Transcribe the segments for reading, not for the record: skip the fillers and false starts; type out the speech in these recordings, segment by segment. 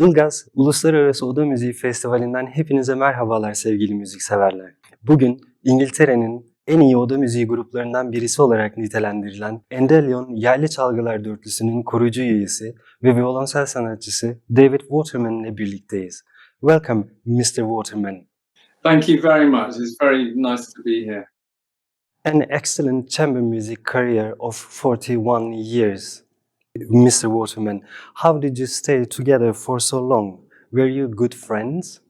Ilgaz, Uluslararası Oda Müziği Festivali'nden hepinize merhabalar sevgili müzikseverler. Bugün İngiltere'nin en iyi oda müziği gruplarından birisi olarak nitelendirilen Endellion Yerli Çalgılar Dörtlüsü'nün kurucu üyesi ve violonsel sanatçısı David Waterman ile birlikteyiz. Welcome, Mr. Waterman. Thank you very much. It's very nice to be here. An excellent chamber music career of 41 years. Mr. Waterman, how did you stay together for so long? Were you good friends?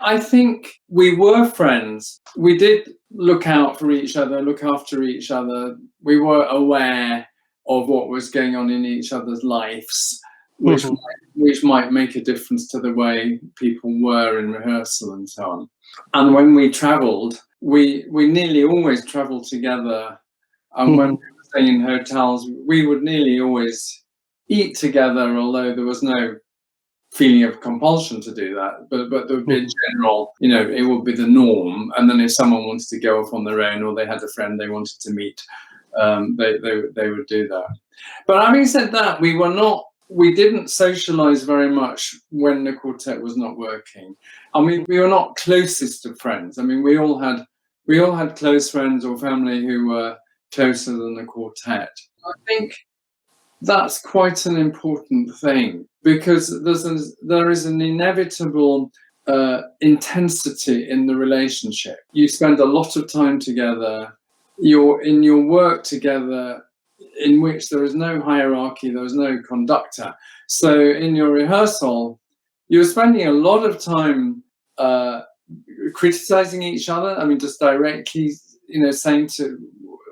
I think we were friends. We did look out for each other, look after each other. We were aware of what was going on in each other's lives, which might make a difference to the way people were in rehearsal and so on. And when we travelled, we nearly always travelled together. And when we were staying in hotels, we would nearly always eat together, although there was no feeling of compulsion to do that. But there would be a general, it would be the norm. And then if someone wanted to go off on their own or they had a friend they wanted to meet, they would do that. But having said that, we didn't socialize very much when the quartet was not working. I mean, we were not closest of friends. I mean, we all had close friends or family who were closer than the quartet. I think that's quite an important thing because there is an inevitable intensity in the relationship. You spend a lot of time together. You're in your work together, in which there is no hierarchy, there is no conductor. So in your rehearsal, you're spending a lot of time criticizing each other. I mean, just directly, saying to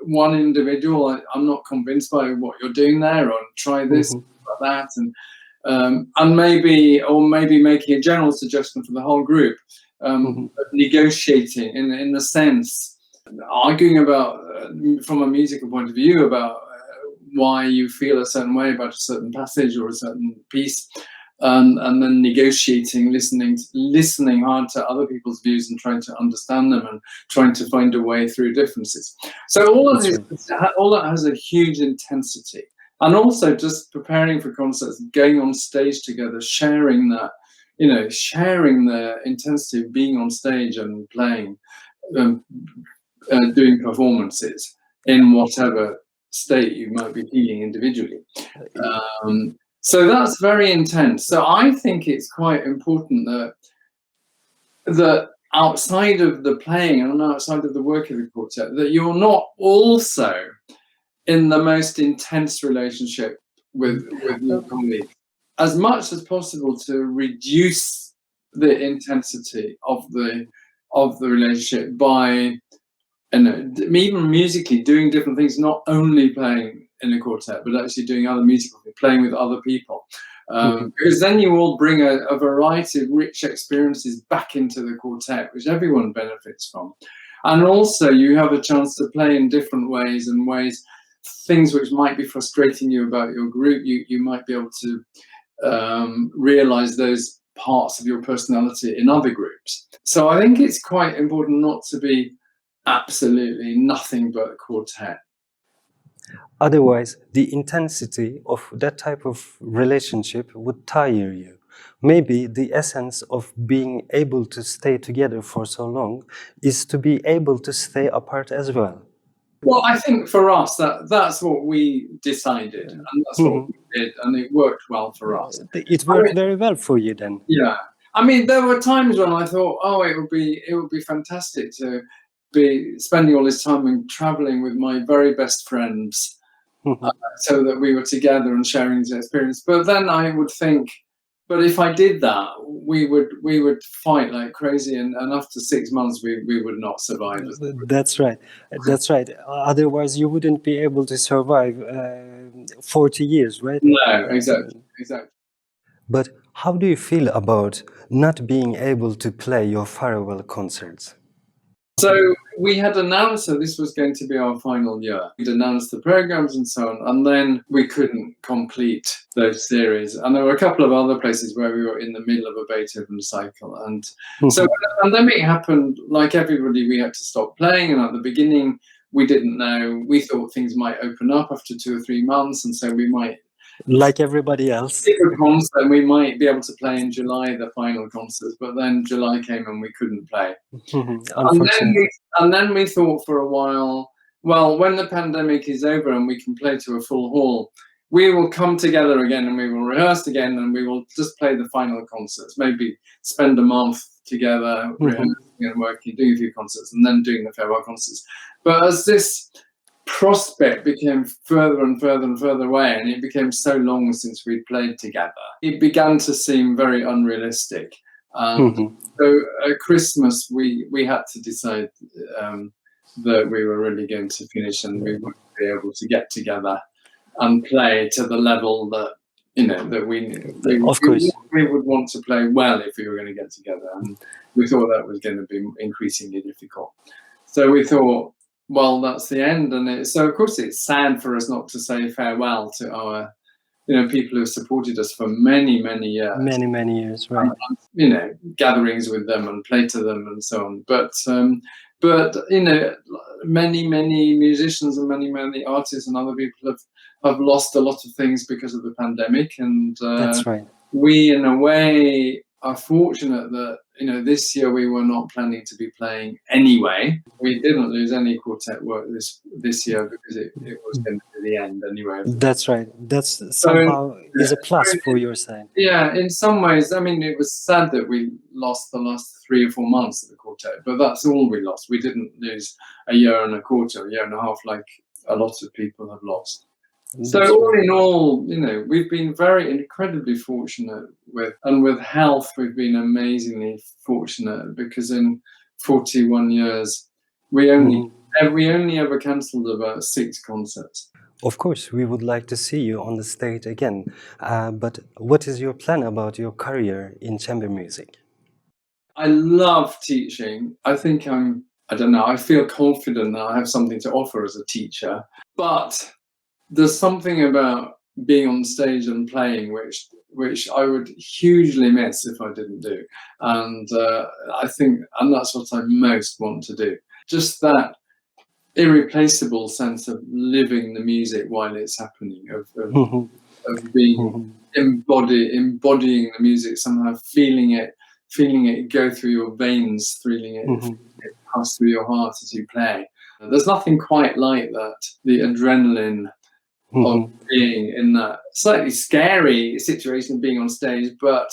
one individual, I'm not convinced by what you're doing there, or try this, like that, and maybe making a general suggestion for the whole group, negotiating in a sense, arguing about, from a musical point of view, about why you feel a certain way about a certain passage or a certain piece, and then negotiating, listening hard to other people's views and trying to understand them and trying to find a way through differences. So all that has a huge intensity. And also just preparing for concerts, going on stage together, sharing that, sharing the intensity of being on stage and playing, doing performances in whatever state you might be feeling individually. So that's very intense. So I think it's quite important that outside of the playing and outside of the work of the quartet, that you're not also in the most intense relationship with your colleagues. As much as possible to reduce the intensity of the relationship by, even musically doing different things, not only playing in a quartet, but actually doing other musical things, playing with other people. Because then you all bring a variety of rich experiences back into the quartet, which everyone benefits from. And also you have a chance to play in different ways things which might be frustrating you about your group, you might be able to realize those parts of your personality in other groups. So I think it's quite important not to be absolutely nothing but a quartet. Otherwise, the intensity of that type of relationship would tire you. Maybe the essence of being able to stay together for so long is to be able to stay apart as well. Well, I think for us, that's what we decided, and that's what we did, and it worked well for us. It worked very well for you then. Yeah. I mean, there were times when I thought, it would be fantastic to be spending all this time and traveling with my very best friends, so that we were together and sharing this experience. But then I would think, but if I did that, we would fight like crazy, and after 6 months we would not survive. That's right. That's right. Otherwise, you wouldn't be able to survive 40 years, right? No, exactly. But how do you feel about not being able to play your farewell concerts? So we had announced that this was going to be our final year. We'd announced the programs and so on, and then we couldn't complete those series. And there were a couple of other places where we were in the middle of a Beethoven cycle. And so when the pandemic happened, like everybody, we had to stop playing. And at the beginning, we didn't know. We thought things might open up after 2 or 3 months, and so we might Like everybody else. If a concert, we might be able to play in July, the final concerts, but then July came and we couldn't play. And then Unfortunately. we thought for a while, well, when the pandemic is over and we can play to a full hall, we will come together again and we will rehearse again and we will just play the final concerts. Maybe spend a month together rehearsing and working, doing a few concerts, and then doing the farewell concerts. But as this prospect became further and further and further away, and it became so long since we'd played together, it began to seem very unrealistic. And so at Christmas, we had to decide that we were really going to finish and we would be able to get together and play to the level that, you know, that Of course. we would want to play well if we were going to get together. And we thought that was going to be increasingly difficult. So we thought, well, that's the end. And so, of course, it's sad for us not to say farewell to our, you know, people who have supported us for many, many years. Many years, right. You know, gatherings with them and play to them and so on. But you know, many musicians and many artists and other people have lost a lot of things because of the pandemic. And That's right. we, in a way, are fortunate that, you know, this year we were not planning to be playing anyway. We didn't lose any quartet work this year because it was going to be the end anyway. That's right. That's somehow is a plus for your side. Yeah, in some ways. I mean, it was sad that we lost the last 3 or 4 months of the quartet, but that's all we lost. We didn't lose a year and a quarter, a year and a half, like a lot of people have lost. So all in all, you know, we've been very incredibly fortunate with health. We've been amazingly fortunate because in 41 years, we only ever cancelled about 6 concerts. Of course, we would like to see you on the stage again. But what is your plan about your career in chamber music? I love teaching. I think I don't know, I feel confident that I have something to offer as a teacher, but there's something about being on stage and playing which I would hugely miss if I didn't do. And I think, and that's what I most want to do. Just that irreplaceable sense of living the music while it's happening, of being embodying the music somehow, feeling it go through your veins, feeling it pass through your heart as you play. There's nothing quite like that, the adrenaline of being in that slightly scary situation of being on stage, but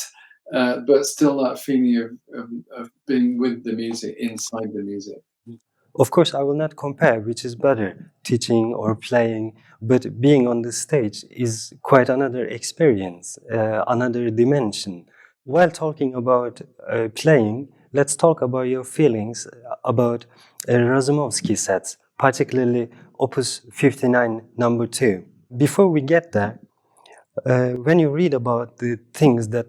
still that feeling of being with the music, inside the music. Of course, I will not compare which is better, teaching or playing, but being on the stage is quite another experience, another dimension. While talking about playing, let's talk about your feelings about Razumovsky sets, particularly Opus 59, number 2. Before we get there, when you read about the things that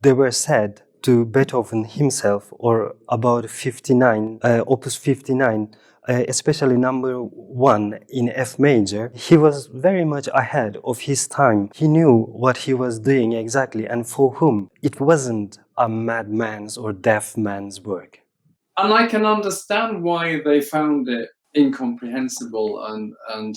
they were said to Beethoven himself or about 59, Opus 59, especially number 1 in F major, he was very much ahead of his time. He knew what he was doing exactly and for whom. It wasn't a madman's or deaf man's work. And I can understand why they found it incomprehensible and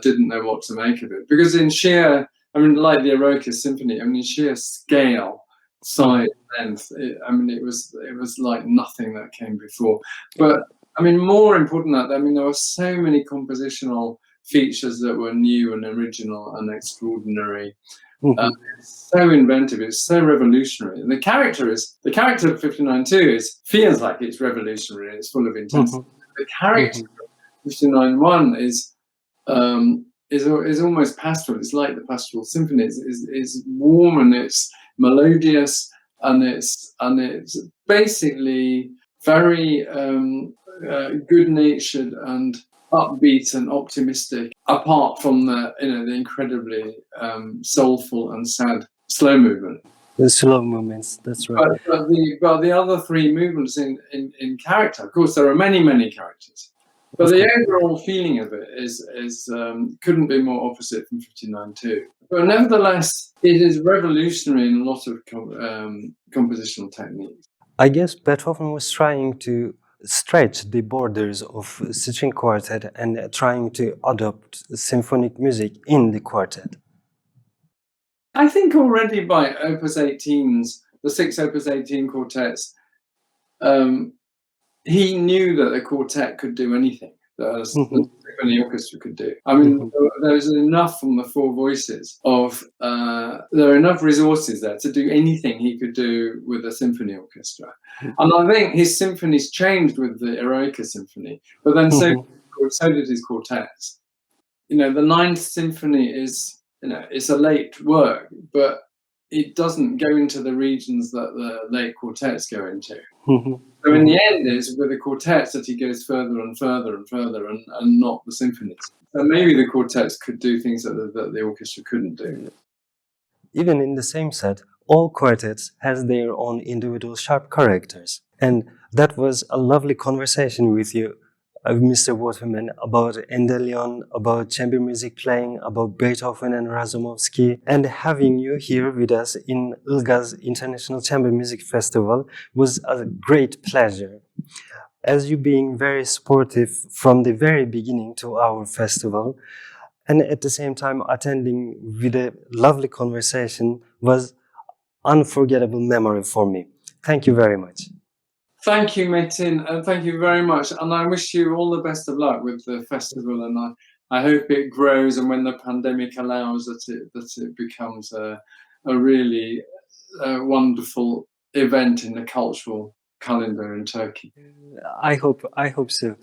didn't know what to make of it. Because in sheer, I mean, like the Eroica Symphony, I mean, in sheer scale, size, length, it was like nothing that came before. But I mean, more important than that, I mean, there were so many compositional features that were new and original and extraordinary. It's so inventive, it's so revolutionary. And the character of 59.2 feels like it's revolutionary, it's full of intensity. The character of 59.1 is almost pastoral. It's like the pastoral symphony. It's warm and it's melodious and it's basically very good-natured and upbeat and optimistic, apart from the incredibly soulful and sad slow movement. The slow movements, that's right. But the other 3 movements in character, of course, there are many characters. But the overall feeling of it is couldn't be more opposite from 59.2. But nevertheless, it is revolutionary in a lot of compositional techniques. I guess Beethoven was trying to stretch the borders of string quartet and trying to adopt symphonic music in the quartet. I think already by Opus 18s, the 6 Opus 18 quartets, he knew that the quartet could do anything that the symphony orchestra could do. I mean, there's enough from the four voices of there are enough resources there to do anything he could do with a symphony orchestra. And I think his symphonies changed with the Eroica Symphony, but then so did his quartets. You know, the Ninth Symphony is, you know, it's a late work, but it doesn't go into the regions that the late quartets go into. So in the end, it's with the quartets that he goes further and further and further, and not the symphonies. So maybe the quartets could do things that the orchestra couldn't do. Even in the same set, all quartets has their own individual sharp characters. And that was a lovely conversation with you, Mr. Waterman, about Endelion, about chamber music playing, about Beethoven and Razumovsky, and having you here with us in Ilgaz International Chamber Music Festival was a great pleasure. As you being very supportive from the very beginning to our festival, and at the same time attending with a lovely conversation was unforgettable memory for me. Thank you very much. Thank you, Metin, and thank you very much. And I wish you all the best of luck with the festival. And I hope it grows, and when the pandemic allows, that it becomes a really wonderful event in the cultural calendar in Turkey. I hope so.